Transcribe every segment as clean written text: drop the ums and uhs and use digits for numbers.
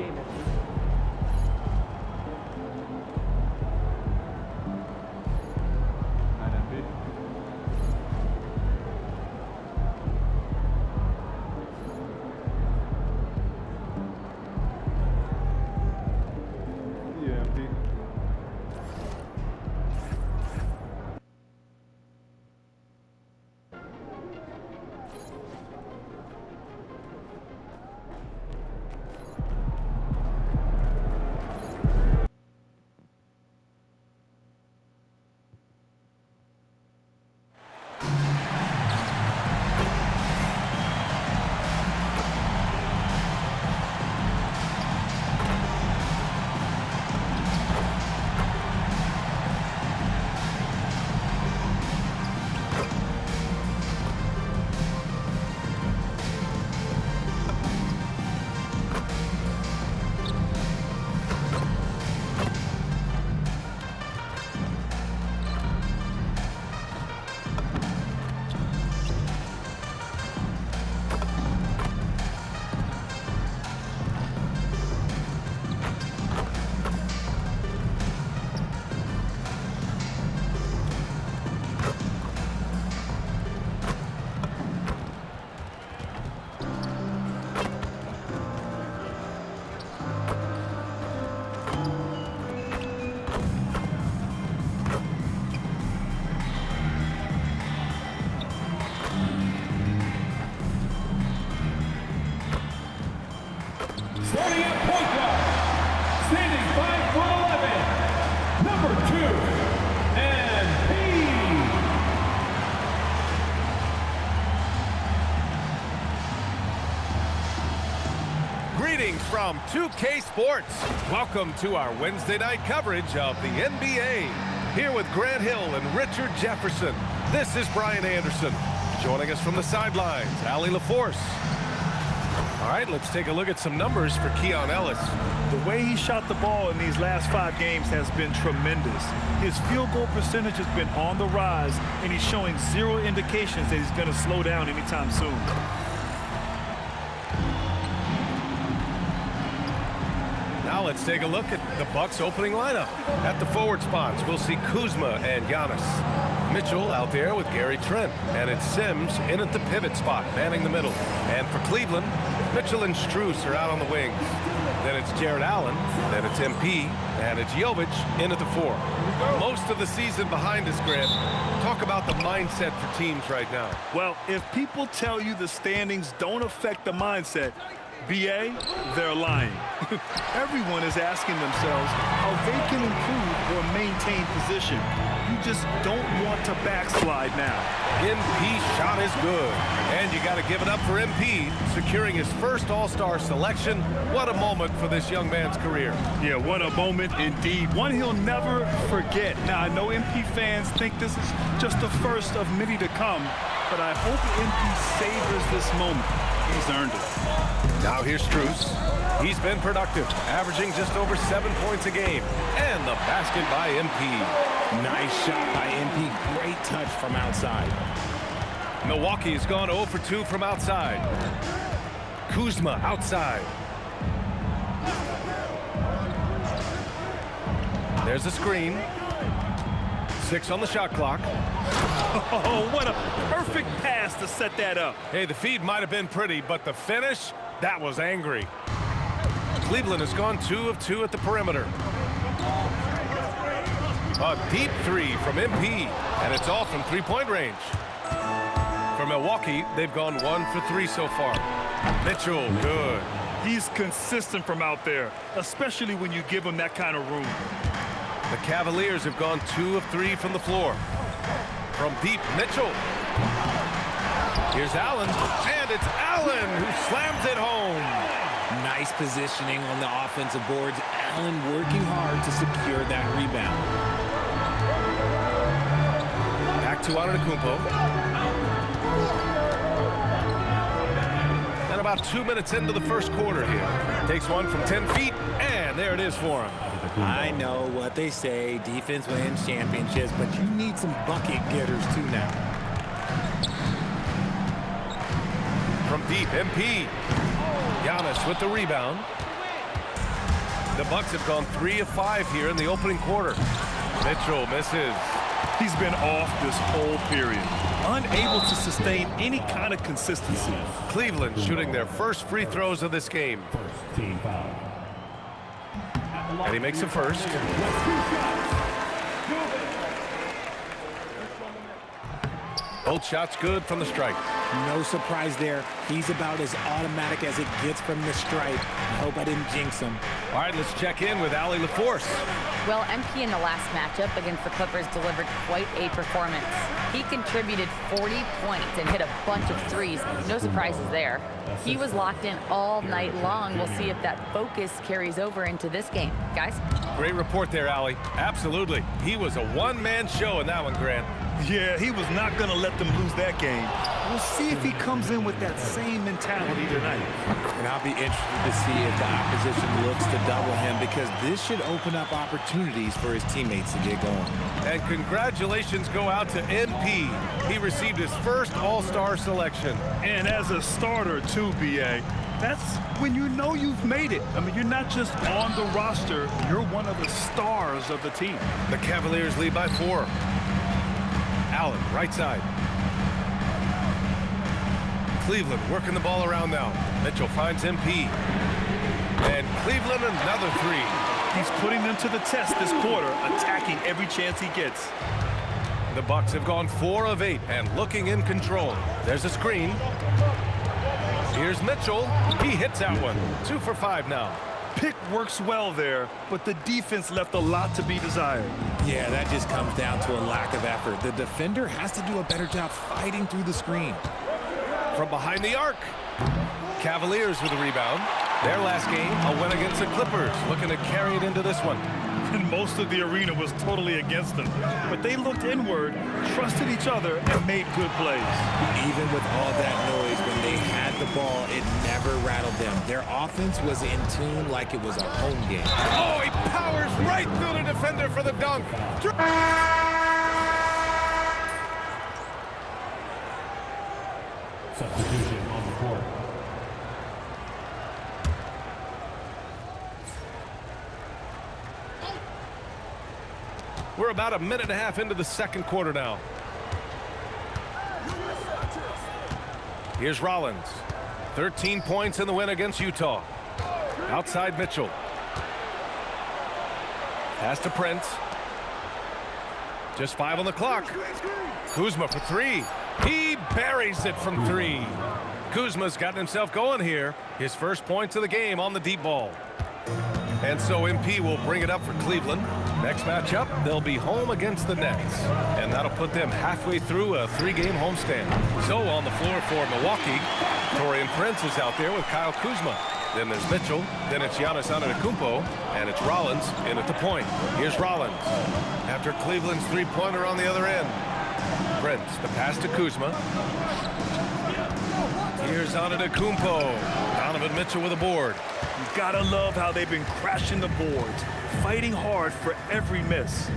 game, MP. Starting at point guard, standing 5'11", number 2, MP. Greetings from 2K Sports. Welcome to our Wednesday night coverage of the NBA. Here with Grant Hill and Richard Jefferson, this is Brian Anderson. Joining us from the sidelines, Allie LaForce. All right, let's take a look at some numbers for Keon Ellis. The way he shot the ball in these last 5 games has been tremendous. His field goal percentage has been on the rise, and he's showing zero indications that he's going to slow down anytime soon. Now let's take a look at the Bucks opening lineup. At the forward spots, we'll see Kuzma and Giannis. Mitchell out there with Gary Trent, and it's Sims in at the pivot spot, manning the middle. And for Cleveland, Mitchell and Strus are out on the wings. Then it's Jared Allen, then it's MP, and it's Jovic in at the 4. Most of the season behind us, Grant. Talk about the mindset for teams right now. Well, if people tell you the standings don't affect the mindset, BA, they're lying. Everyone is asking themselves how they can improve or maintain position. You just don't want to backslide now. MP shot is good. And you got to give it up for MP, securing his first All-Star selection. What a moment for this young man's career. Yeah, what a moment indeed. One he'll never forget. Now, I know MP fans think this is just the first of many to come, but I hope MP savors this moment. He's earned it. Now here's Strus. He's been productive, averaging just over 7 points a game. And the basket by MP. Nice shot by MP. Great touch from outside. Milwaukee has gone 0 for 2 from outside. Kuzma outside. There's a screen. 6 on the shot clock. Oh, what a perfect pass to set that up. Hey, the feed might have been pretty, but the finish, that was angry. Cleveland has gone 2 of 2 at the perimeter. A deep 3 from MP, and it's all from three-point range. For Milwaukee, they've gone 1 for 3 so far. Mitchell, good. He's consistent from out there, especially when you give him that kind of room. The Cavaliers have gone 2 of 3 from the floor. From deep, Mitchell. Here's Allen, and it's Allen who slams it home. Nice positioning on the offensive boards. Allen working hard to secure that rebound. Back to Antetokounmpo. And about 2 minutes into the first quarter here. Takes one from 10 feet, and there it is for him. I know what they say, defense wins championships, but you need some bucket getters too now. From deep, MP. Giannis with the rebound. The Bucks have gone 3 of 5 here in the opening quarter. Mitchell misses. He's been off this whole period, unable to sustain any kind of consistency. Cleveland shooting their first free throws of this game. First team foul. And he makes the first. Both shots good from the stripe. No surprise there. He's about as automatic as it gets from the stripe. I hope I didn't jinx him. All right, let's check in with Allie LaForce. Well, MP in the last matchup against the Clippers delivered quite a performance. He contributed 40 points and hit a bunch of threes. No surprises there. He was locked in all night long. We'll see if that focus carries over into this game. Guys? Great report there, Allie. Absolutely. He was a one-man show in that one, Grant. Yeah, he was not going to let them lose that game. We'll see if he comes in with that same mentality tonight. And I'll be interested to see if the opposition looks to double him, because this should open up opportunities for his teammates to get going. And congratulations go out to MP. He received his first All-Star selection. And as a starter, too, B.A., that's when you know you've made it. I mean, you're not just on the roster, you're one of the stars of the team. The Cavaliers lead by 4. Allen, right side. Cleveland working the ball around now. Mitchell finds MP. And Cleveland another 3. He's putting them to the test this quarter, attacking every chance he gets. The Bucks have gone 4 of 8 and looking in control. There's a screen. Here's Mitchell. He hits that one. 2 for 5 now. Pick works well there, but the defense left a lot to be desired. Yeah, that just comes down to a lack of effort. The defender has to do a better job fighting through the screen. From behind the arc. Cavaliers with a rebound. Their last game, a win against the Clippers. Looking to carry it into this one. And most of the arena was totally against them. But they looked inward, trusted each other, and made good plays. Even with all that noise, when they had the ball, it never rattled them. Their offense was in tune like it was a home game. Oh, he powers right through the defender for the dunk. Substitution on the court. We're about a minute and a half into the second quarter now. Here's Rollins. 13 points in the win against Utah. Outside Mitchell. Pass to Prince. Just 5 on the clock. Kuzma for 3. He buries it from 3. Kuzma's gotten himself going here. His first points of the game on the deep ball. And so MP will bring it up for Cleveland. Next matchup, they'll be home against the Nets. And that'll put them halfway through a 3-game homestand. So on the floor for Milwaukee, Taurean Prince is out there with Kyle Kuzma. Then there's Mitchell, then it's Giannis Antetokounmpo, and it's Rollins in at the point. Here's Rollins. After Cleveland's 3-pointer on the other end. Prince, the pass to Kuzma. Here's Antetokounmpo. Donovan Mitchell with a board. You gotta love how they've been crashing the boards, fighting hard for every miss.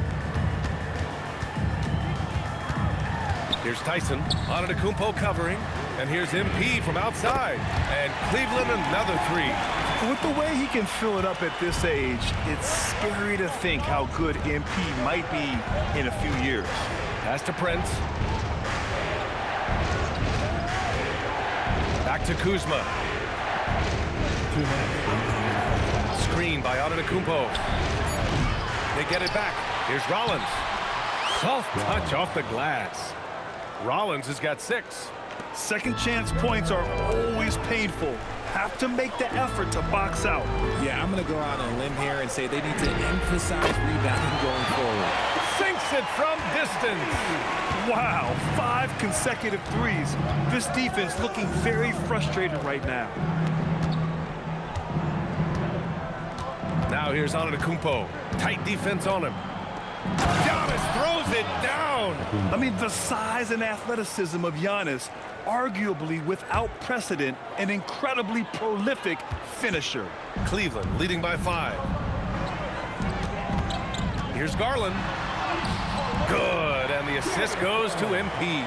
Here's Tyson. Antetokounmpo covering. And here's MP from outside. And Cleveland another 3. With the way he can fill it up at this age, it's scary to think how good MP might be in a few years. Pass to Prince. Back to Kuzma. Screen by Antetokounmpo. They get it back. Here's Rollins. Soft touch off the glass. Rollins has got 6. Second chance points are always painful. Have to make the effort to box out. Yeah, I'm going to go out on a limb here and say they need to emphasize rebounding going forward. Sinks it from distance. Wow, 5 consecutive threes. This defense looking very frustrated right now. Now here's Antetokounmpo. Tight defense on him. Giannis throws it down. I mean, the size and athleticism of Giannis, arguably without precedent, an incredibly prolific finisher. Cleveland leading by 5. Here's Garland. Good, and the assist goes to MP.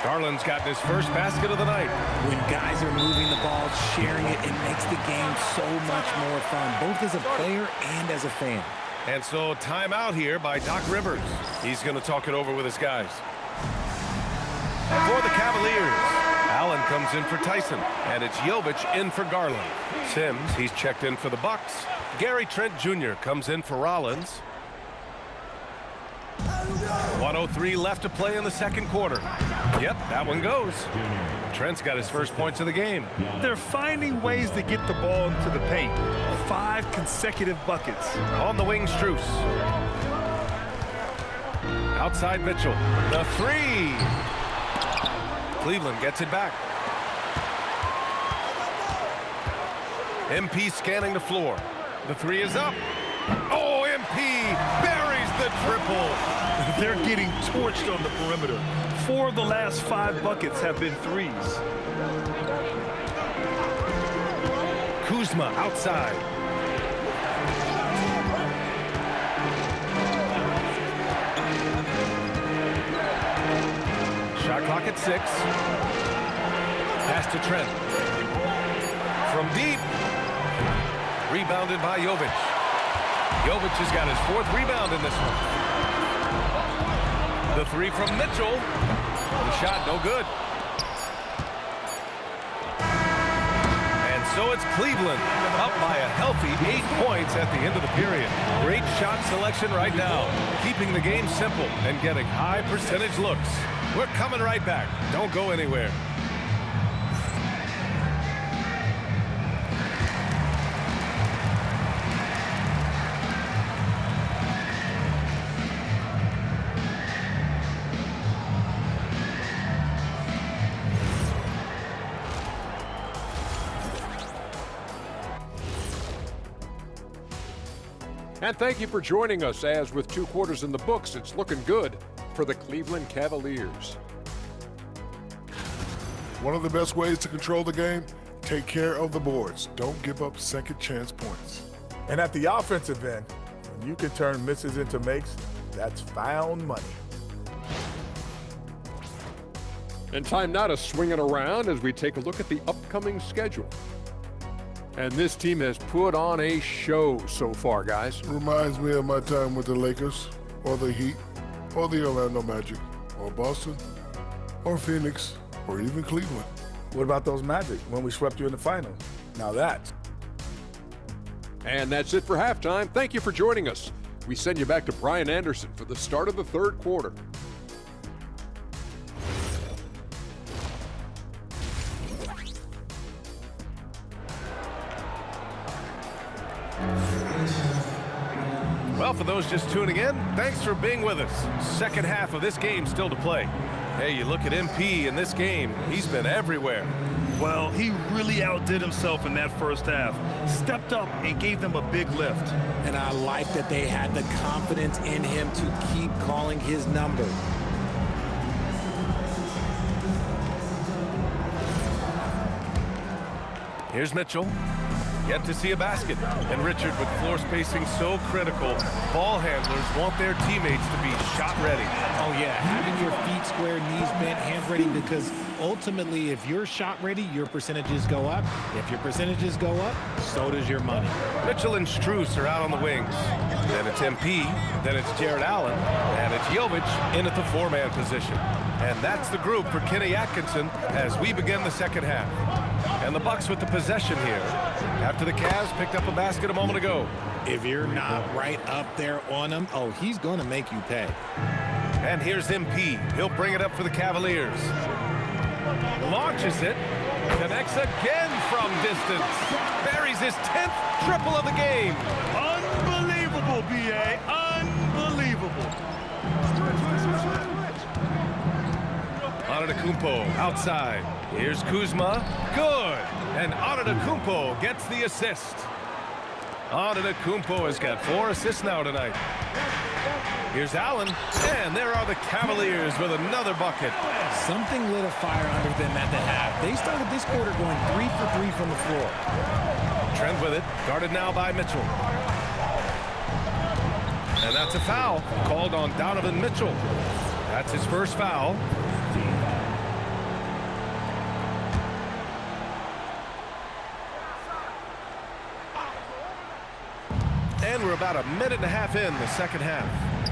Garland's gotten his first basket of the night. When guys are moving the ball, sharing it, it makes the game so much more fun, both as a player and as a fan. And so timeout here by Doc Rivers. He's going to talk it over with his guys. For the Cavaliers, Allen comes in for Tyson, and it's Jovic in for Garland. Sims, he's checked in for the Bucks. Gary Trent Jr. comes in for Rollins. 1:03 left to play in the second quarter. Yep, that one goes. Trent's got his first points of the game. They're finding ways to get the ball into the paint. 5 consecutive buckets. On the wing, Strus. Outside Mitchell. The three. Cleveland gets it back. MP scanning the floor. The three is up. Oh, MP buries the triple. They're getting torched on the perimeter. 4 of the last 5 buckets have been threes. Kuzma outside. Shot clock at 6. Pass to Trent. From deep. Rebounded by Jovic. Jovic has got his 4th rebound in this one. The three from Mitchell. The shot no good. And so it's Cleveland up by a healthy 8 points at the end of the period. Great shot selection right now, keeping the game simple and getting high percentage looks. We're coming right back. Don't go anywhere. And thank you for joining us, as with 2 quarters in the books, it's looking good for the Cleveland Cavaliers. One of the best ways to control the game, take care of the boards. Don't give up second chance points. And at the offensive end, when you can turn misses into makes, that's found money. And time now to swing it around as we take a look at the upcoming schedule. And this team has put on a show so far, guys. Reminds me of my time with the Lakers, or the Heat, or the Orlando Magic, or Boston, or Phoenix, or even Cleveland. What about those Magic when we swept you in the finals? Now that's. And that's it for halftime. Thank you for joining us. We send you back to Brian Anderson for the start of the 3rd quarter. Well, for those just tuning in, thanks for being with us. Second half of this game still to play. Hey, you look at MP in this game, he's been everywhere. Well, he really outdid himself in that first half. Stepped up and gave them a big lift. And I like that they had the confidence in him to keep calling his number. Here's Mitchell. Yet to see a basket. And Richard, with floor spacing so critical, ball handlers want their teammates to be shot ready. Oh, yeah, having your feet square, knees bent, hands ready, because ultimately, if you're shot ready, your percentages go up. If your percentages go up, so does your money. Mitchell and Strus are out on the wings. Then it's MP, then it's Jared Allen, and it's Jovic in at the 4-man position. And that's the group for Kenny Atkinson as we begin the second half. And the Bucks with the possession here after the Cavs picked up a basket a moment ago. If you're not right up there on him, oh, he's going to make you pay. And here's MP. He'll bring it up for the Cavaliers. Launches it. Connects again from distance. Buries his 10th triple of the game. Unbelievable, B.A. Unbelievable. Antetokounmpo outside. Here's Kuzma. Good. And Antetokounmpo gets the assist. Antetokounmpo has got 4 assists now tonight. Here's Allen. And there are the Cavaliers with another bucket. Something lit a fire under them at the half. They started this quarter going 3 for 3 from the floor. Trent with it. Guarded now by Mitchell. And that's a foul called on Donovan Mitchell. That's his first foul. And we're about a minute and a half in the second half.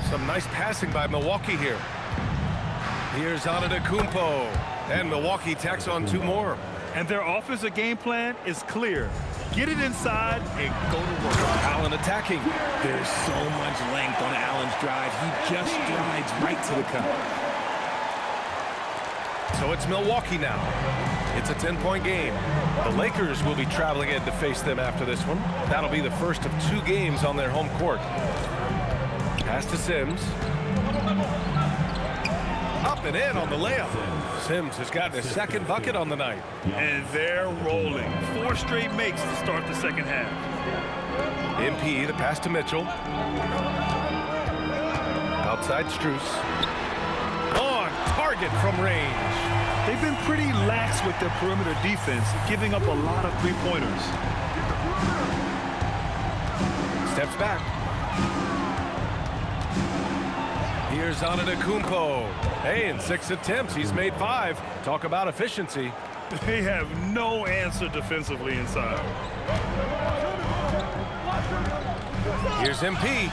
Some nice passing by Milwaukee here. Here's Antetokounmpo. And Milwaukee tacks on 2 more. And their offensive game plan is clear. Get it inside and go to work. Allen attacking. There's so much length on Allen's drive. He just strides right to the cup. So it's Milwaukee now. It's a 10-point game. The Lakers will be traveling in to face them after this one. That'll be the first of 2 games on their home court. Pass to Sims. Up and in on the layup. Sims has gotten his second bucket on the night. And they're rolling. 4 straight makes to start the second half. MP, the pass to Mitchell. Outside Strus. On target from range. They've been pretty lax with their perimeter defense, giving up a lot of 3-pointers. Steps back. Here's Antetokounmpo. Hey, in 6 attempts, he's made 5. Talk about efficiency. They have no answer defensively inside. Here's MP.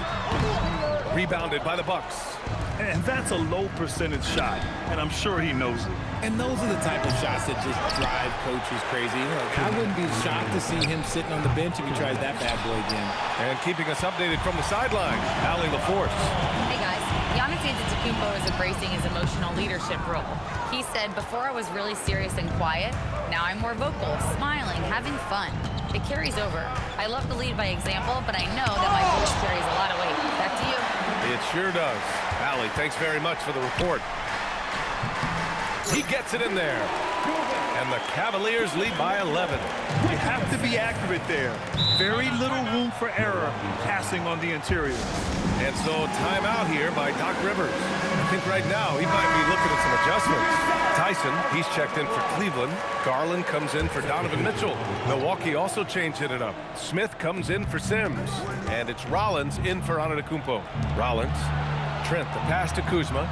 Rebounded by the Bucks. And that's a low percentage shot, and I'm sure he knows it. And those are the type of shots that just drive coaches crazy. Look, I wouldn't be shocked to see him sitting on the bench if he tries that bad boy again. And keeping us updated from the sideline, Allie LaForce. Hey guys, Giannis Antetokounmpo is embracing his emotional leadership role. He said, before I was really serious and quiet, now I'm more vocal, smiling, having fun. It carries over. I love to lead by example, but I know that my voice carries a lot of weight. Back to you. It sure does. Allie, thanks very much for the report. He gets it in there. And the Cavaliers lead by 11. You have to be accurate there. Very little room for error passing on the interior. And so timeout here by Doc Rivers. I think right now he might be looking at some adjustments. Tyson, he's checked in for Cleveland. Garland comes in for Donovan Mitchell. Milwaukee also changing it up. Smith comes in for Sims. And it's Rollins in for Antetokounmpo. Rollins. Trent, the pass to Kuzma.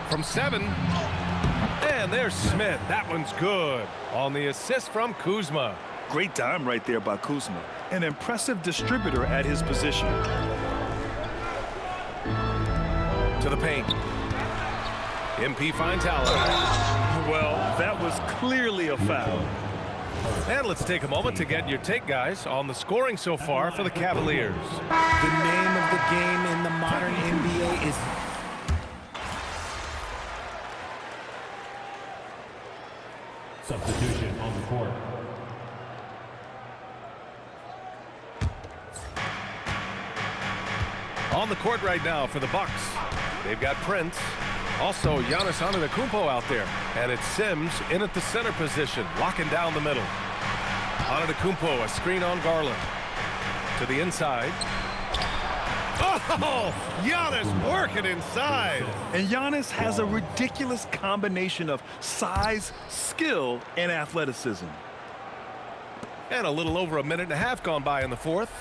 From 7. And there's Smith. That one's good. On the assist from Kuzma. Great dime right there by Kuzma. An impressive distributor at his position. To the paint. MP finds Allen. Well, that was clearly a foul. And let's take a moment to get your take, guys, on the scoring so far for the Cavaliers. The name of the game in the modern NBA is... Substitution on the court. On the court right now for the Bucks. They've got Prince. Also, Giannis Antetokounmpo out there. And it's Sims in at the center position, locking down the middle. Antetokounmpo, a screen on Garland. To the inside. Oh, Giannis working inside. And Giannis has a ridiculous combination of size, skill, and athleticism. And a little over a minute and a half gone by in the fourth.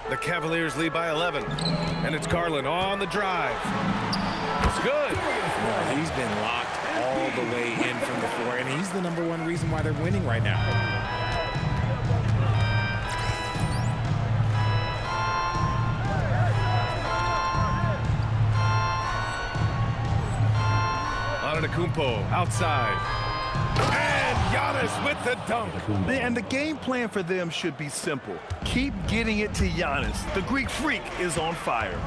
The Cavaliers lead by 11. And it's Garland on the drive. It's good. Well, he's been locked all the way in from the floor, and he's the #1 reason why they're winning right now. Antetokounmpo outside. And Giannis with the dunk. And the game plan for them should be simple. Keep getting it to Giannis. The Greek freak is on fire.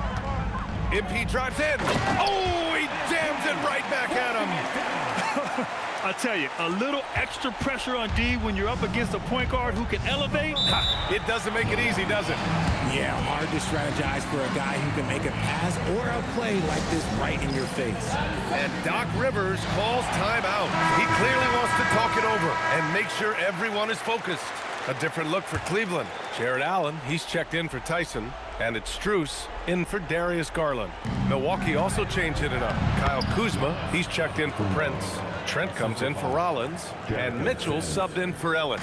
MP drives in. Oh, he jams it right back at him. I tell you, a little extra pressure on D when you're up against a point guard who can elevate. It doesn't make it easy, does it? Yeah, hard to strategize for a guy who can make a pass or a play like this right in your face. And Doc Rivers calls timeout. He clearly wants to talk it over and make sure everyone is focused. A different look for Cleveland. Jared Allen, he's checked in for Tyson. And it's Strus in for Darius Garland. Milwaukee also changing it up. Kyle Kuzma, he's checked in for Prince. Trent comes in for Rollins. And Mitchell subbed in for Ellis.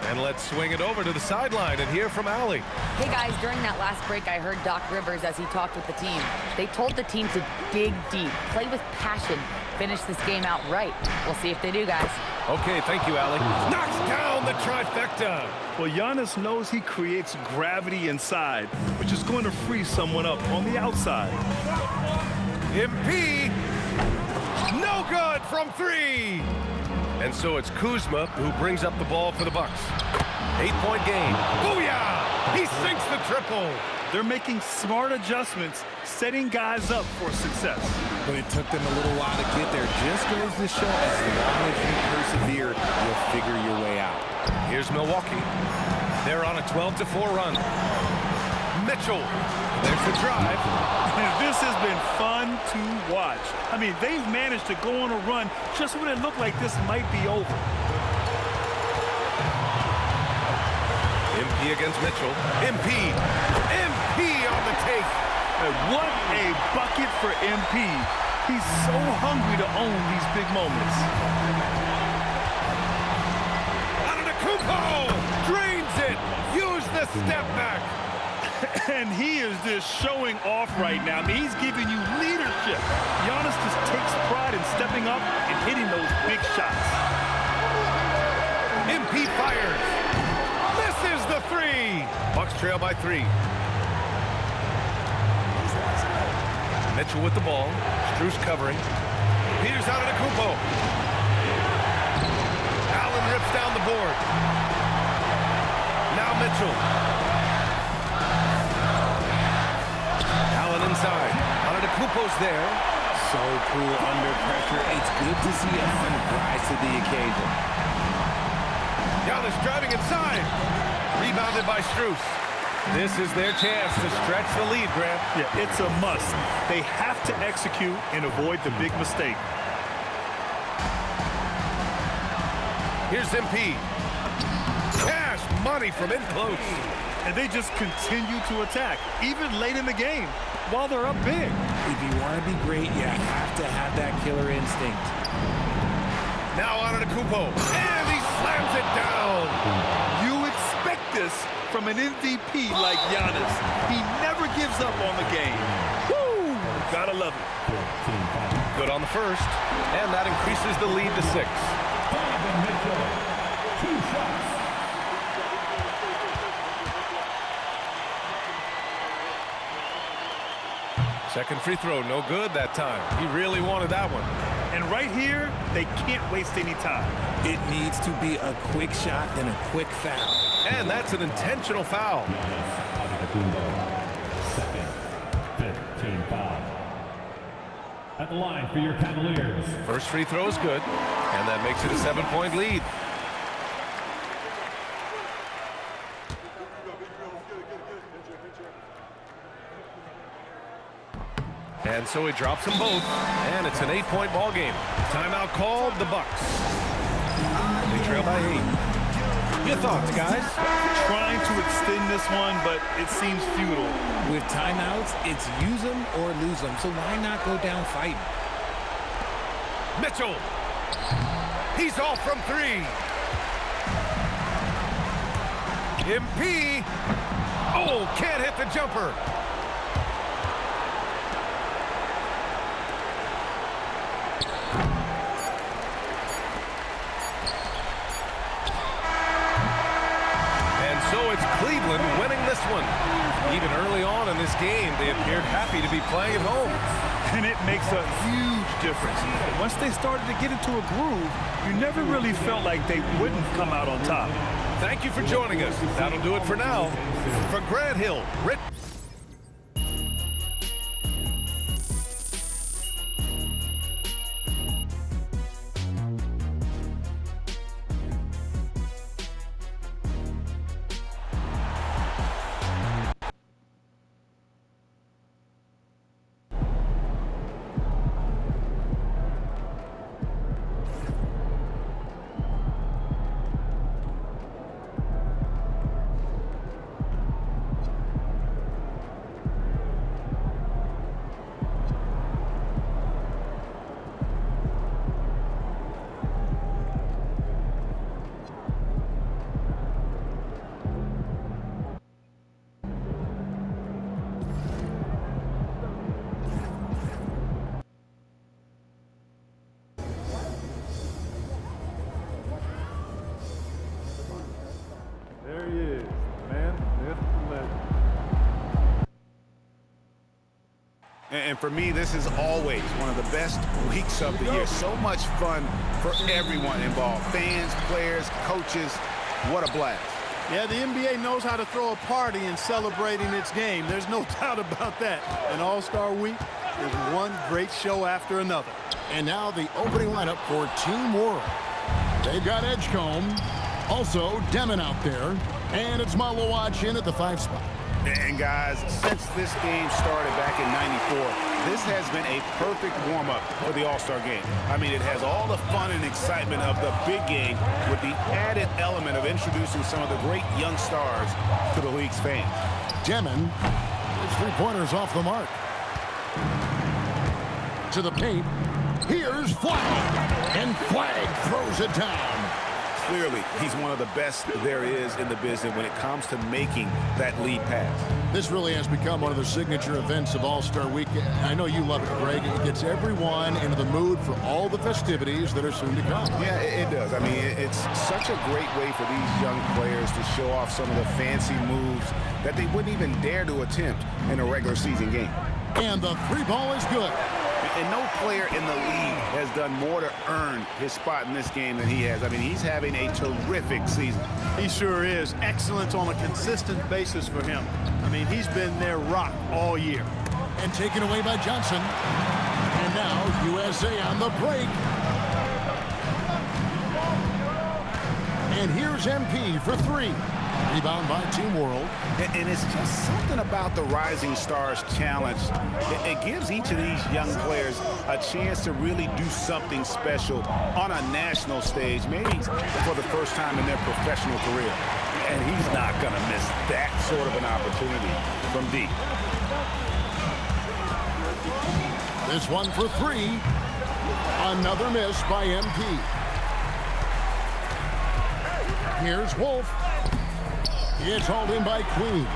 And let's swing it over to the sideline and hear from Allie. Hey guys, during that last break, I heard Doc Rivers as he talked with the team. They told the team to dig deep, play with passion, finish this game out right. We'll see if they do, guys. Okay, thank you, Allie. Knocks down the trifecta. Well, Giannis knows he creates gravity inside, which is going to free someone up on the outside. MP, no good from 3. And so it's Kuzma who brings up the ball for the Bucks. 8-point game. Booyah! He sinks the triple. They're making smart adjustments, setting guys up for success. But it took them a little while to get there. Just goes to show, as long as you persevere, you'll figure your way out. Here's Milwaukee. They're on a 12-4 run. Mitchell. There's the drive. This has been fun to watch. I mean, they've managed to go on a run just when it looked like this might be over. MP against Mitchell. MP on the take. And what a bucket for MP. He's so hungry to own these big moments. Antetokounmpo drains it. Use the step back. And he is just showing off right now. I mean, he's giving you leadership. Giannis just takes pride in stepping up and hitting those big shots. MP fires. Misses the 3. Bucks trail by 3. Mitchell with the ball. Strus covering. Peters out of the Antetokounmpo. Allen rips down the board. Now Mitchell. Allen inside. Antetokounmpo's there. So cool under pressure. It's good to see him rise to the occasion. Giannis driving inside. Rebounded by Strus. This is their chance to stretch the lead, Grant. Yeah, it's a must. They have to execute and avoid the big mistake. Here's MP. Cash money from in close. And they just continue to attack, even late in the game, while they're up big. If you want to be great, you have to have that killer instinct. Now Antetokounmpo. And he slams it down. You expect this from an MVP like Giannis. He never gives up on the game. Woo! Gotta love it. Good on the first. And that increases the lead to 6. Second free throw, no good that time. He really wanted that one. And right here, they can't waste any time. It needs to be a quick shot and a quick foul. And that's an intentional foul. Second, 15 foul. At the line for your Cavaliers. First free throw is good, and that makes it a 7-point lead. And so he drops them both, and it's an 8-point ball game. Timeout called, the Bucks. They trail by 8. Your thoughts, guys? Trying to extend this one, but it seems futile. With timeouts, it's use them or lose them, so why not go down fighting? Mitchell. He's off from 3. MP. Oh, can't hit the jumper. Cleveland winning this one. Even early on in this game, they appeared happy to be playing at home. And it makes a huge difference. Once they started to get into a groove, you never really felt like they wouldn't come out on top. Thank you for joining us. That'll do it for now. For Grant Hill, Rick. And for me, this is always one of the best weeks of the year. So much fun for everyone involved. Fans, players, coaches. What a blast. Yeah, the NBA knows how to throw a party in celebrating its game. There's no doubt about that. An All-Star Week is one great show after another. And now the opening lineup for Team World. They've got Edgecombe, also Demon out there, and it's Malawach in at the 5 spot. And guys, since this game started back in '94, this has been a perfect warm-up for the All-Star game. I mean, it has all the fun and excitement of the big game with the added element of introducing some of the great young stars to the league's fans. Demon, his 3-pointers off the mark. To the paint, here's Flag, and Flag throws it down. Clearly, he's one of the best there is in the business when it comes to making that lead pass. This really has become one of the signature events of All-Star Week. I know you love it, Greg. It gets everyone into the mood for all the festivities that are soon to come. Yeah, it does. I mean, it's such a great way for these young players to show off some of the fancy moves that they wouldn't even dare to attempt in a regular season game. And the 3-ball is good. And no player in the league has done more to earn his spot in this game than he has. I mean, he's having a terrific season. He sure is. Excellence on a consistent basis for him. I mean, he's been their rock all year. And taken away by Johnson. And now USA on the break. And here's MP for 3. Rebound by Team World. And it's just something about the Rising Stars Challenge. It gives each of these young players a chance to really do something special on a national stage, maybe for the first time in their professional career. And he's not going to miss that sort of an opportunity from deep. This one for 3. Another miss by MP. Here's Wolf. It's hauled in by Queen.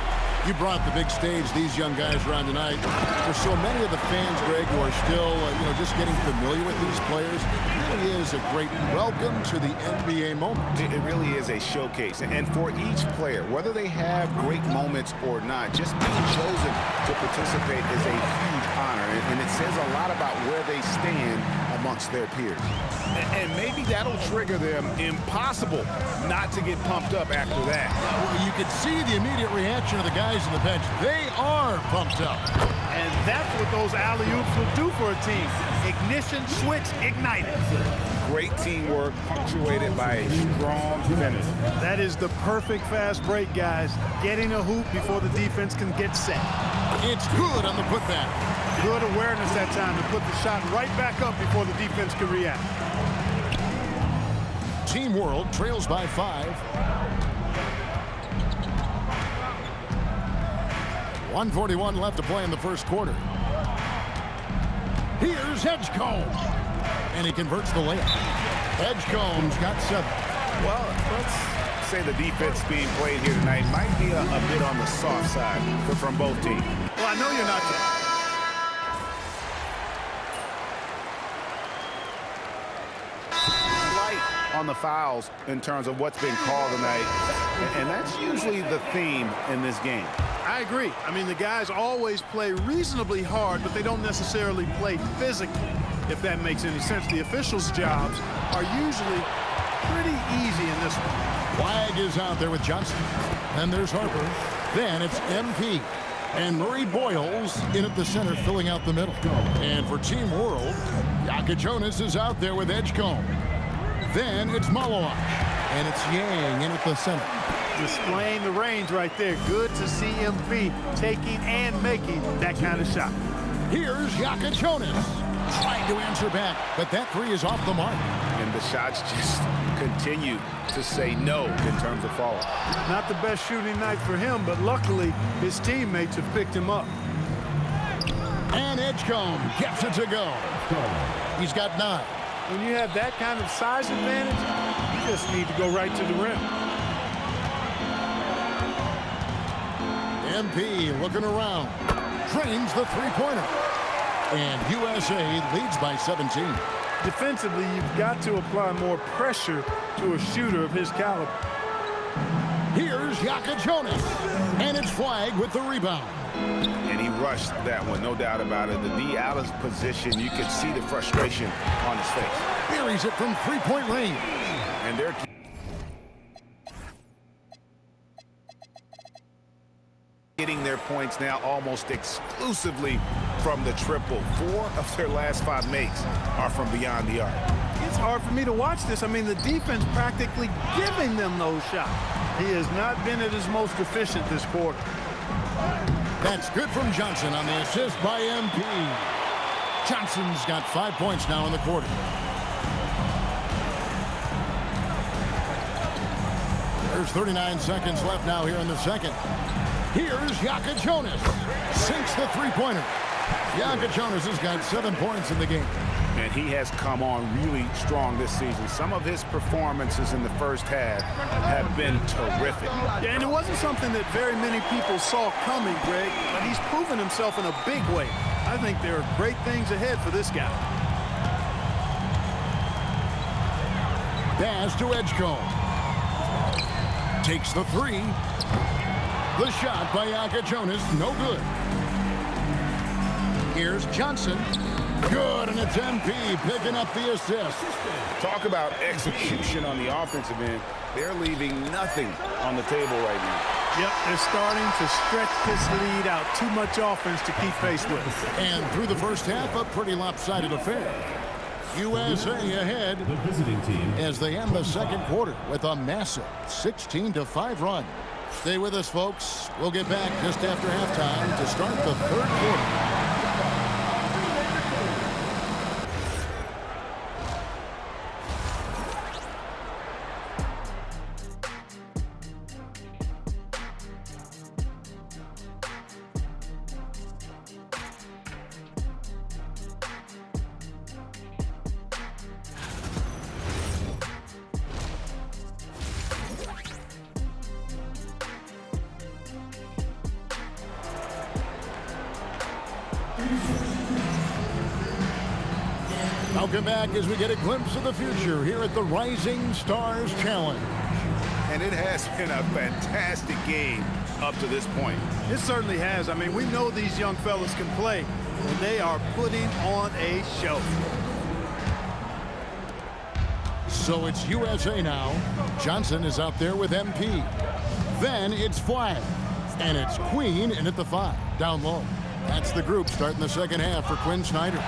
You brought the big stage these young guys around tonight. For so many of the fans, Greg, who are still, just getting familiar with these players, it really is a great welcome to the NBA moment. It really is a showcase. And for each player, whether they have great moments or not, just being chosen to participate is a huge honor. And it says a lot about where they stand amongst their peers. And maybe that'll trigger them impossible not to get pumped up after that. Well, you can see the immediate reaction of the guys on the bench. They are pumped up. And that's what those alley-oops will do for a team. Ignition, switch, ignited. Great teamwork punctuated by a strong finish. That is the perfect fast break, guys. Getting a hoop before the defense can get set. It's good on the putback. Good awareness that time to put the shot right back up before the defense can react. Team World trails by 5. 1:41 left to play in the first quarter. Here's Edgecombe. And he converts the layup. Edgecombe's got 7. Well, let's say the defense being played here tonight might be a bit on the soft side from both teams. Well, I know you're not. On the fouls in terms of what's been called tonight, and that's usually the theme in this game. I agree. I mean, the guys always play reasonably hard, but they don't necessarily play physically, if that makes any sense. The officials' jobs are usually pretty easy in this one. Flag is out there with Johnson. And there's Harper. Then it's MP. And Murray Boyles in at the center, filling out the middle. And for Team World, Yaka Jonas is out there with Edgecombe. Then it's Malawach, and it's Yang in at the center. Displaying the range right there. Good to see MP taking and making that kind of shot. Here's Yaka Jonas trying to answer back, but that 3 is off the mark. And the shots just continue to say no in terms of falling. Not the best shooting night for him, but luckily his teammates have picked him up. And Edgecombe gets it to go. He's got 9. When you have that kind of size advantage, you just need to go right to the rim. MP looking around, drains the 3-pointer. And USA leads by 17. Defensively, you've got to apply more pressure to a shooter of his caliber. Here's Yaka Jonas, and it's Flag with the rebound. And he rushed that one, no doubt about it. The D out of position, you could see the frustration on his face. Buries it from three-point range. And they're getting their points now almost exclusively from the triple. 4 of their last 5 makes are from beyond the arc. It's hard for me to watch this. I mean, the defense practically giving them those shots. He has not been at his most efficient this quarter. That's good from Johnson on the assist by MP. Johnson's got 5 points now in the quarter. There's 39 seconds left now here in the second. Here's Yaka Jonas. Sinks the three-pointer. Yaka Jonas has got 7 points in the game. And he has come on really strong this season. Some of his performances in the first half have been terrific. Yeah, and it wasn't something that very many people saw coming, Greg, but he's proven himself in a big way. I think there are great things ahead for this guy. Pass to Edgecombe. Takes the three. The shot by Yaka Jonas, no good. Here's Johnson. Good, and it's MP picking up the assist. Talk about execution on the offensive end. They're leaving nothing on the table right now. Yep, they're starting to stretch this lead out. Too much offense to keep pace with. And through the first half, a pretty lopsided affair. USA ahead The visiting team. as they end the second quarter with a massive 16-5 run. Stay with us, folks. We'll get back just after halftime to start the third quarter. Welcome back as we get a glimpse of the future here at the Rising Stars Challenge. And it has been a fantastic game up to this point. It certainly has. I mean, we know these young fellas can play, and they are putting on a show. So it's USA now. Johnson is out there with MP. Then it's Flag. And it's Queen in at the 5, down low. That's the group starting the second half for Quinn Snyder.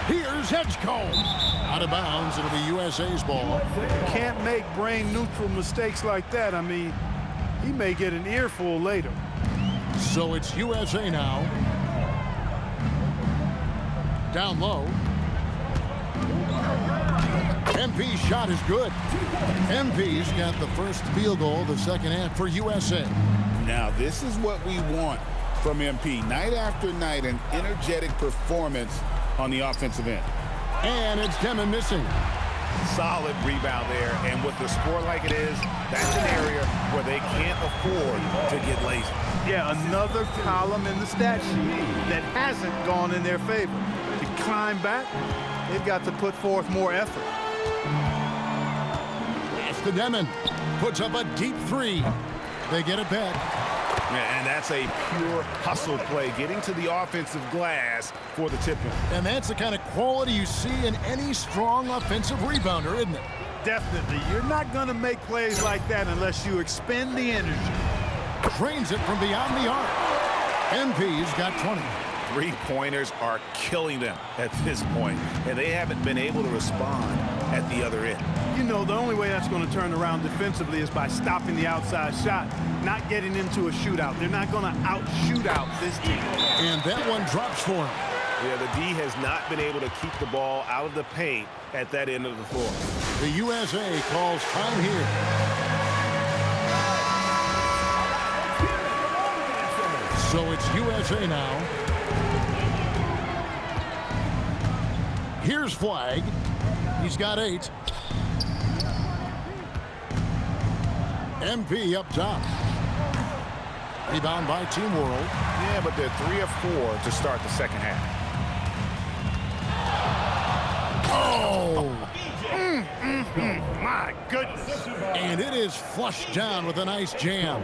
Here's Edgecombe. Out of bounds, it'll be USA's ball. Can't make brain-neutral mistakes like that. I mean, he may get an earful later. So it's USA now. Down low. MP's shot is good. MP's got the first field goal of the second half for USA. Now, this is what we want from MP. Night after night, an energetic performance on the offensive end. And it's Demon missing. Solid rebound there, and with the score like it is, that's an area where they can't afford to get lazy. Yeah, another column in the stat sheet that hasn't gone in their favor. To climb back, they've got to put forth more effort. It's the Demon. Puts up a deep 3. They get it back. And that's a pure hustle play, getting to the offensive glass for the tip-in. And that's the kind of quality you see in any strong offensive rebounder, isn't it? Definitely. You're not going to make plays like that unless you expend the energy. Drains it from beyond the arc. MP's got 20. Three-pointers are killing them at this point, and they haven't been able to respond at the other end. You know, the only way that's going to turn around defensively is by stopping the outside shot, not getting into a shootout. They're not going to out-shoot out this team. And that one drops for him. Yeah, the D has not been able to keep the ball out of the paint at that end of the floor. The USA calls time here. So it's USA now. Here's Flag. He's got 8. MP up top. Rebound by Team World. Yeah, but they're 3 of 4 to start the second half. Oh! My goodness. And it is flushed down with a nice jam.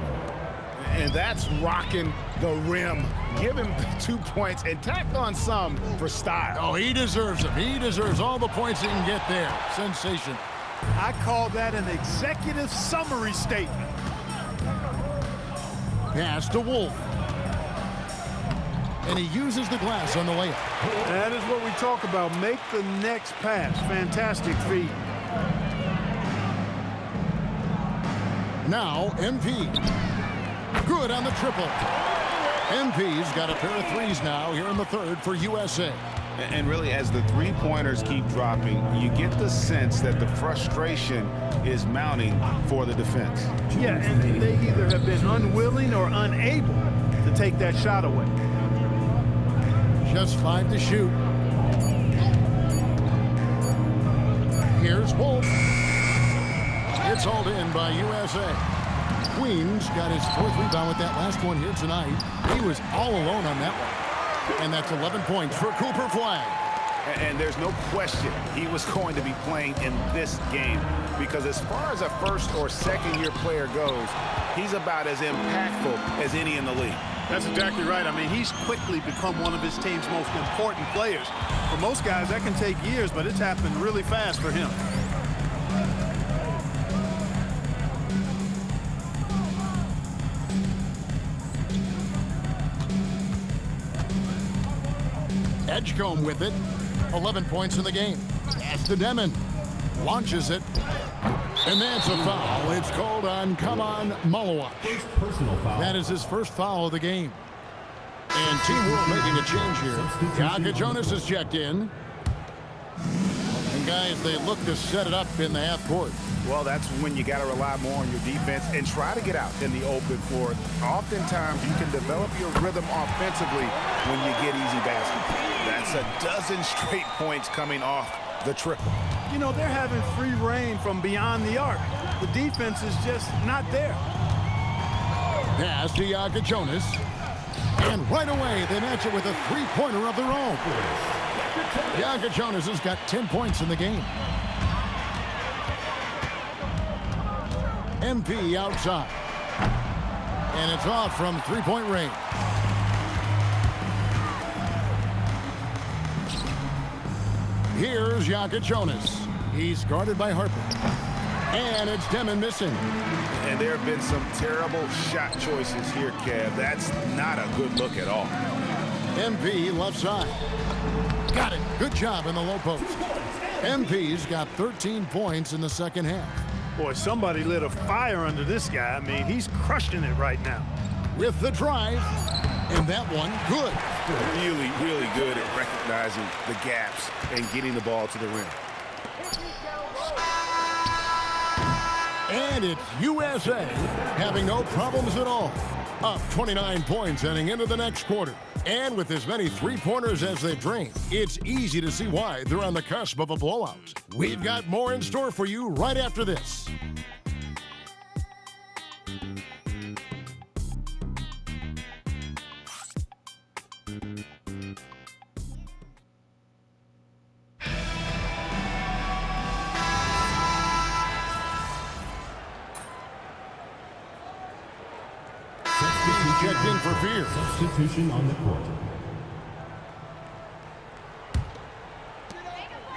And that's rocking the rim. Give him 2 points and tack on some for style. Oh, he deserves them. He deserves all the points he can get there. Sensation. I call that an executive summary statement. Pass to Wolf. And he uses the glass on the layup. That is what we talk about. Make the next pass. Fantastic feat. Now, MP. Good on the triple. MP's got a pair of threes now here in the third for USA. And really, as the three-pointers keep dropping, you get the sense that the frustration is mounting for the defense. Yeah, and they either have been unwilling or unable to take that shot away. Just 5 to shoot. Here's Wolf. It's hauled in by USA. Queens got his 4th rebound with that last one here tonight. He was all alone on that one. And that's 11 points for Cooper Flag. And there's no question he was going to be playing in this game, because as far as a first or second year player goes, he's about as impactful as any in the league. That's exactly right. I mean, he's quickly become one of his team's most important players. For most guys, that can take years, but it's happened really fast for him. Edgecombe with it. 11 points in the game. Pass to Demon. Launches it. And that's a foul. It's called on Kaman Malawak. Personal foul. That is his first foul of the game. And Team World making a change here. Yaka Jonas has checked in. And guys, they look to set it up in the half court. Well, that's when you got to rely more on your defense and try to get out in the open floor. Oftentimes, you can develop your rhythm offensively when you get easy baskets. That's a dozen straight points coming off the triple. You know, they're having free reign from beyond the arc. The defense is just not there. Pass to Yaka Jonas. And right away, they match it with a three-pointer of their own. Yaka Jonas has got 10 points in the game. MP outside. And it's off from three-point range. Here's Yaka Jonas. He's guarded by Harper. And it's Demon missing. And there have been some terrible shot choices here, Kev. That's not a good look at all. MP left side. Got it. Good job in the low post. MP's got 13 points in the second half. Boy, somebody lit a fire under this guy. I mean, he's crushing it right now. With the drive. And that one, good. Really, really good at recognizing the gaps and getting the ball to the rim. And it's USA having no problems at all. Up 29 points heading into the next quarter. And with as many three-pointers as they've drained, it's easy to see why they're on the cusp of a blowout. We've got more in store for you right after this. Checked in for Fear. Substitution on the court.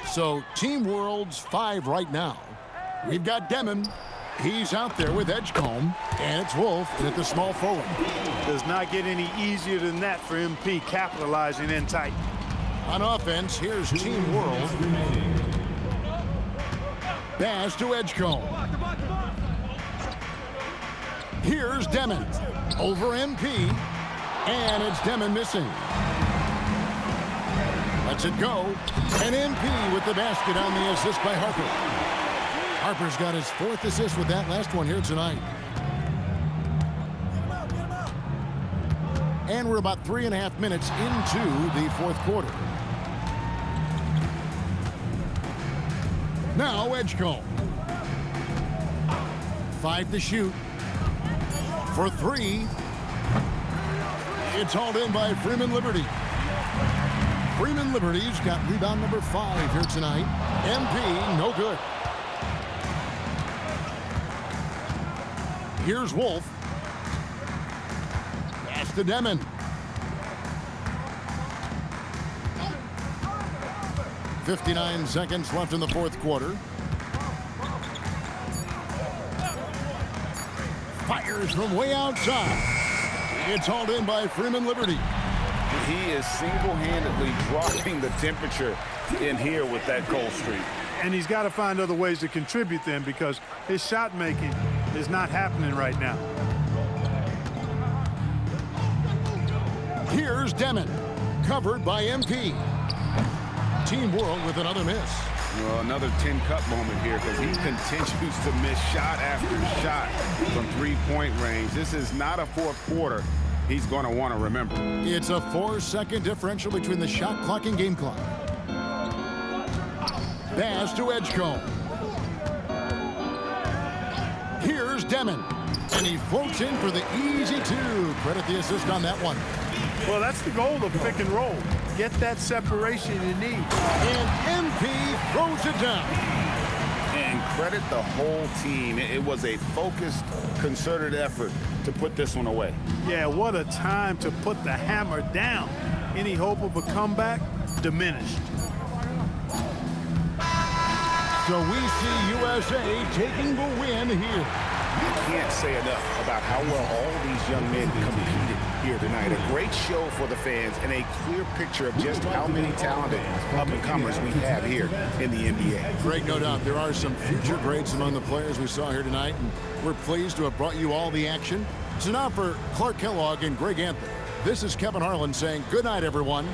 So Team World's 5 right now. We've got Demon. He's out there with Edgecombe. And it's Wolf at the small forward. Does not get any easier than that for MP capitalizing in tight. On offense, here's Team World. Pass to Edgecombe. Here's Demon. Over MP. And it's Demon missing. Lets it go. And MP with the basket on the assist by Harper. Harper's got his 4th assist with that last one here tonight. And we're about 3.5 minutes into the 4th quarter. Now Edgecombe. 5 to shoot. For 3. It's hauled in by Freeman Liberty. Freeman Liberty's got rebound number 5 here tonight. MP, no good. Here's Wolf. to Demon. .59 seconds left in the fourth quarter. Fires from way outside. It's hauled in by Freeman Liberty. He is single-handedly dropping the temperature in here with that cold streak. And he's got to find other ways to contribute then, because his shot making is not happening right now. Here's Demon, covered by MP. Team World with another miss. Well, another 10-cup moment here, because he continues to miss shot after shot from three-point range. This is not a fourth quarter he's going to want to remember. It's a 4-second differential between the shot clock and game clock. Pass to Edgecombe. Here's Demon, and he floats in for the easy two. Credit the assist on that one. Well, that's the goal of pick and roll. Get that separation you need. And MP throws it down. And credit the whole team. It was a focused, concerted effort to put this one away. Yeah, what a time to put the hammer down. Any hope of a comeback? Diminished. So we see USA taking the win here. I can't say enough about how well all these young men competed here tonight. A great show for the fans and a clear picture of just how many talented up-and-comers we have here in the NBA. Greg, no doubt there are some future greats among the players we saw here tonight, and we're pleased to have brought you all the action. So now for Clark Kellogg and Greg Anthony, this is Kevin Harlan saying good night, everyone.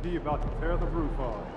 He about to tear the roof off.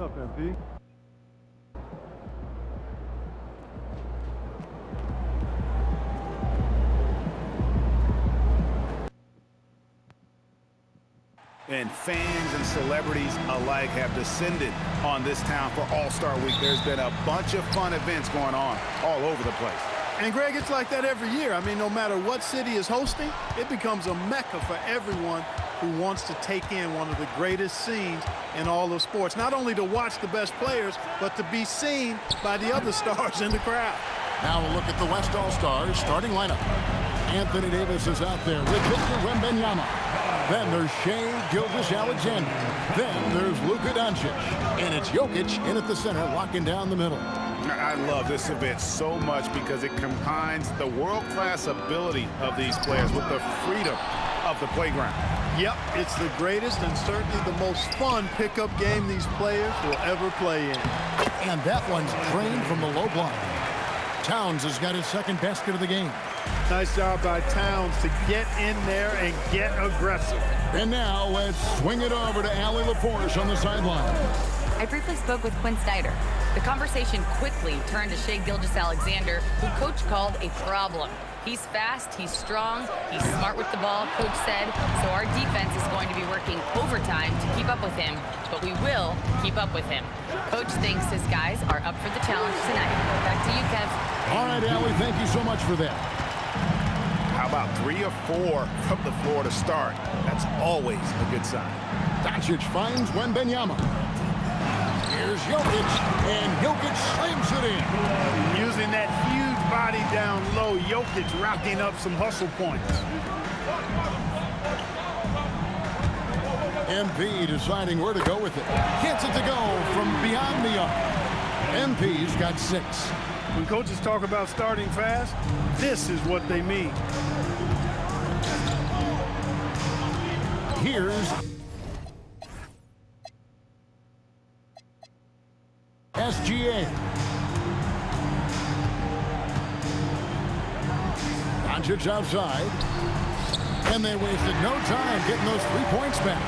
What's up, MP? And fans and celebrities alike have descended on this town for All-Star Week. There's been a bunch of fun events going on all over the place. And Greg, it's like that every year. I mean, no matter what city is hosting, it becomes a mecca for everyone who wants to take in one of the greatest scenes in all of sports. Not only to watch the best players, but to be seen by the other stars in the crowd. Now we'll look at the West All-Stars starting lineup. Anthony Davis is out there with Victor Wembanyama. Then there's Shai Gilgeous-Alexander. Then there's Luka Doncic. And it's Jokic in at the center, locking down the middle. I love this event so much because it combines the world-class ability of these players with the freedom of the playground. Yep, it's the greatest and certainly the most fun pickup game these players will ever play in. And that one's drained from the low block. Towns has got his second basket of the game. Nice job by Towns to get in there and get aggressive. And now let's swing it over to Allie LaForce on the sideline. I briefly spoke with Quinn Snyder. The conversation quickly turned to Shai Gilgeous-Alexander, who Coach called a problem. He's fast, he's strong, he's smart with the ball, Coach said, so our defense is going to be working overtime to keep up with him, but we will keep up with him. Coach thinks his guys are up for the challenge tonight. Back to you, Kev. All right, Allie, thank you so much for that. How about 3 or 4 from the floor to start? That's always a good sign. Doncic finds Wembanyama. Here's Jokic, and Jokic slams it in. Using that huge body down low, Jokic racking up some hustle points. MP deciding where to go with it. Gets it to go from beyond the arc. MP's got 6. When coaches talk about starting fast, this is what they mean. Here's SGA. Doncic outside. And they wasted no time getting those 3 points back.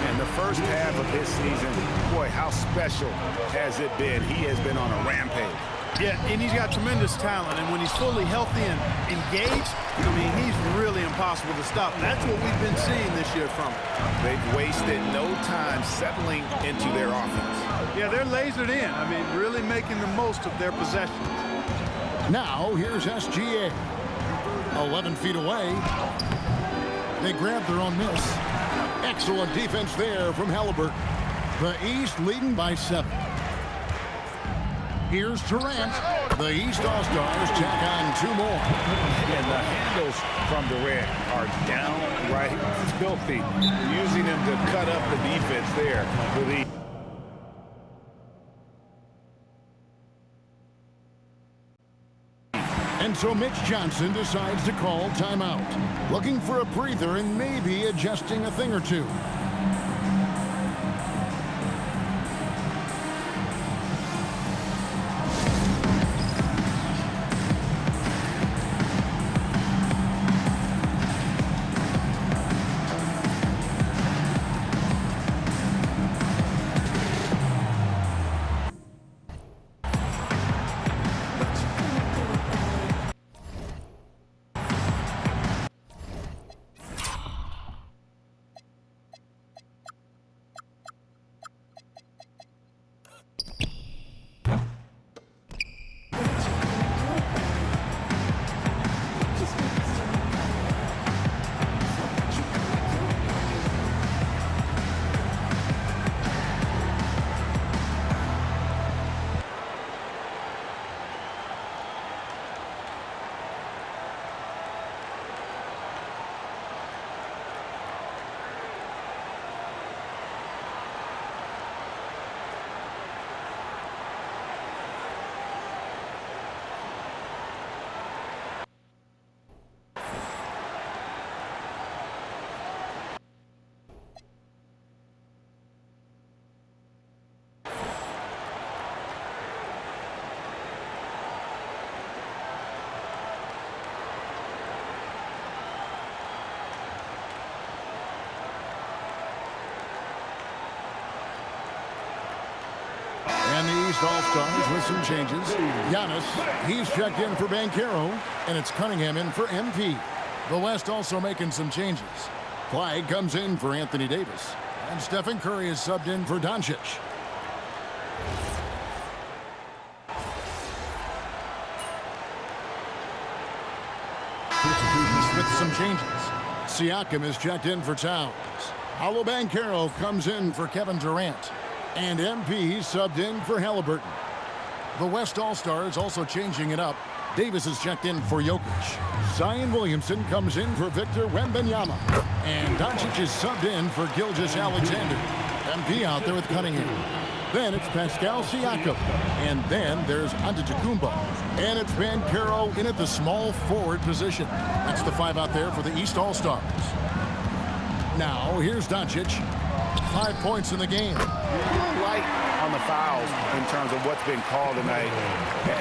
And the first half of his season, boy, how special has it been? He has been on a rampage. Yeah, and he's got tremendous talent, and when he's fully healthy and engaged, I mean, he's really impossible to stop. That's what we've been seeing this year from him. They've wasted no time settling into their offense. Yeah, they're lasered in. I mean, really making the most of their possession. Now, here's SGA. 11 feet away. They grab their own miss. Excellent defense there from Halliburton. The East leading by 7. Here's Durant. The East All-Stars tack on 2 more. And the handles from Durant are downright filthy, using him to cut up the defense there for the... And so Mitch Johnson decides to call timeout, looking for a breather and maybe adjusting a thing or two. And the East All-Stars with some changes. Giannis, he's checked in for Banchero, and it's Cunningham in for MP. The West also making some changes. Clyde comes in for Anthony Davis, and Stephen Curry is subbed in for Doncic. East with some changes. Siakam is checked in for Towns. Paolo Banchero comes in for Kevin Durant. And MP subbed in for Halliburton. The West All-Stars also changing it up. Davis is checked in for Jokic. Zion Williamson comes in for Victor Wembanyama. And Doncic is subbed in for Gilgeous-Alexander. MP out there with Cunningham. Then it's Pascal Siakam. And then there's Antetokounmpo. And it's Banchero in at the small forward position. That's the 5 out there for the East All-Stars. Now, here's Doncic. 5 points in the game. A little light on the fouls in terms of what's been called tonight.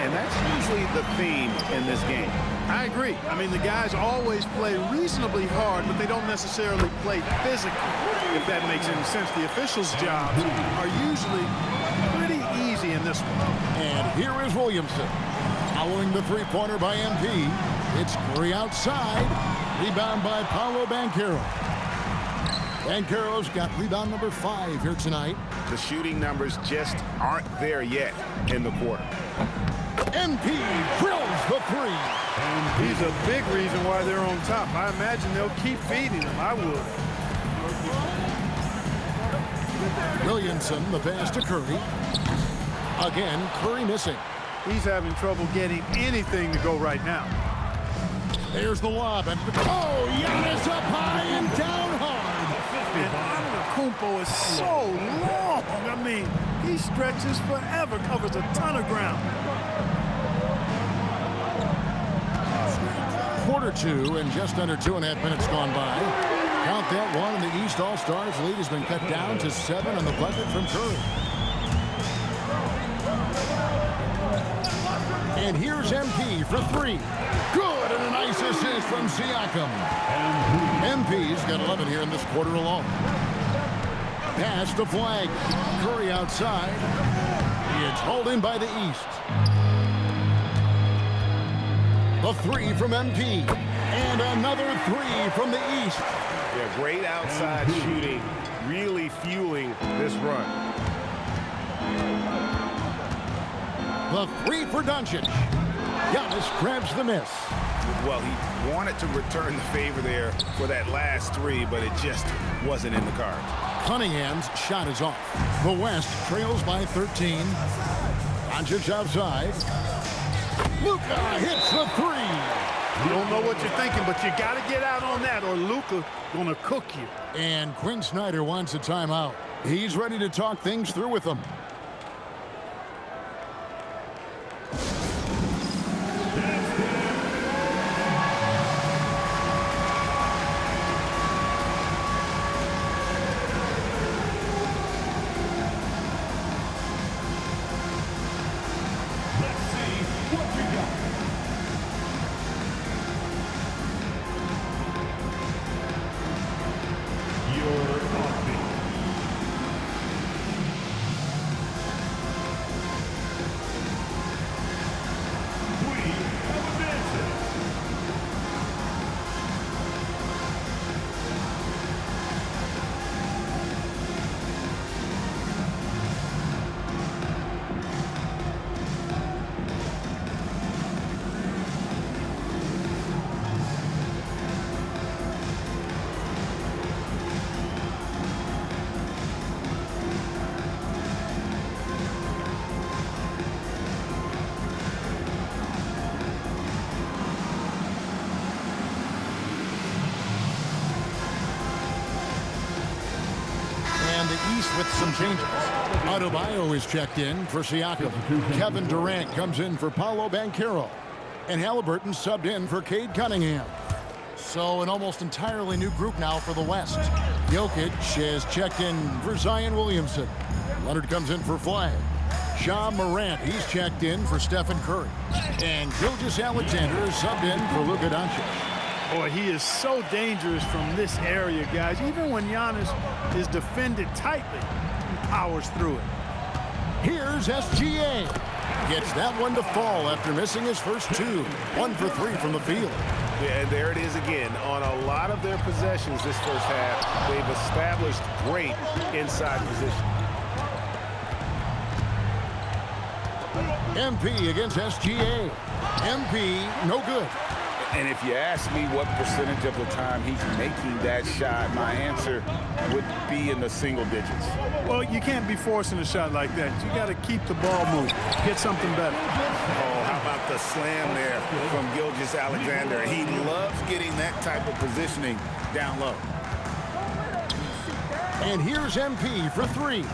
And that's usually the theme in this game. I agree. I mean, the guys always play reasonably hard, but they don't necessarily play physically, if that makes any sense. The officials' jobs are usually pretty easy in this one. And here is Williamson. Following the three-pointer by MP. It's Curry outside. Rebound by Paolo Banchero. Banchero's got rebound number 5 here tonight. The shooting numbers just aren't there yet in the quarter. MP drills the 3. He's a big reason why they're on top. I imagine they'll keep feeding him. I would. Williamson, the pass to Curry. Again, Curry missing. He's having trouble getting anything to go right now. There's the lob. And Giannis up high and down hard. And Antetokounmpo is so long. I mean, he stretches forever, covers a ton of ground. Quarter 2 and just under 2.5 minutes gone by. Count that one, and the East All-Stars lead has been cut down to 7 on the bucket from Curry. And here's MP for 3. Good, and a nice assist from Siakam. MP's got 11 here in this quarter alone. Pass to Flag. Curry outside. It's hauled in by the East. The 3 from MP. And another 3 from the East. Yeah, great outside shooting, really fueling this run. The 3 for Doncic. Giannis grabs the miss. Well, he wanted to return the favor there for that last 3, but it just wasn't in the cards. Cunningham's shot is off. The West trails by 13. Doncic outside. Luka hits the 3. You don't know what you're thinking, but you got to get out on that or Luka gonna cook you. And Quinn Snyder wants a timeout. He's ready to talk things through with them. With some changes. Adebayo is checked in for Siakam. Kevin Durant comes in for Paolo Banchero. And Halliburton subbed in for Cade Cunningham. So an almost entirely new group now for the West. Jokic is checked in for Zion Williamson. Leonard comes in for Flag. Ja Morant, he's checked in for Stephen Curry. And Gilgeous-Alexander is subbed in for Luka Doncic. Boy, he is so dangerous from this area, guys. Even when Giannis is defended tightly, he powers through it. Here's SGA. Gets that one to fall after missing his first 2. 1 for 3 from the field. Yeah, and there it is again. On a lot of their possessions this first half, they've established great inside position. MP against SGA. MP, no good. And if you ask me what percentage of the time he's making that shot, my answer would be in the single digits. Well, you can't be forcing a shot like that. You got to keep the ball moving. Get something better. Oh, how about the slam there from Gilgeous-Alexander? He loves getting that type of positioning down low. And here's MP for 3.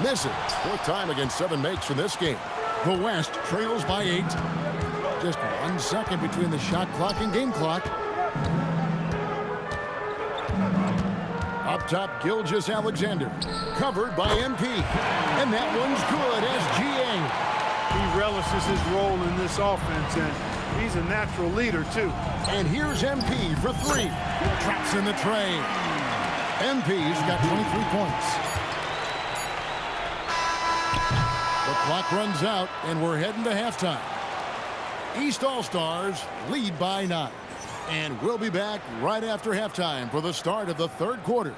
Misses. Fourth time against 7 makes from this game. The West trails by 8. Just 1 second between the shot clock and game clock. Up top, Gilgeous Alexander. Covered by MP. And that one's good as GA. He relishes his role in this offense, and he's a natural leader, too. And here's MP for 3. Traps in the tray. MP's got 23 points. The clock runs out, and we're heading to halftime. East All-Stars lead by 9. And we'll be back right after halftime for the start of the third quarter.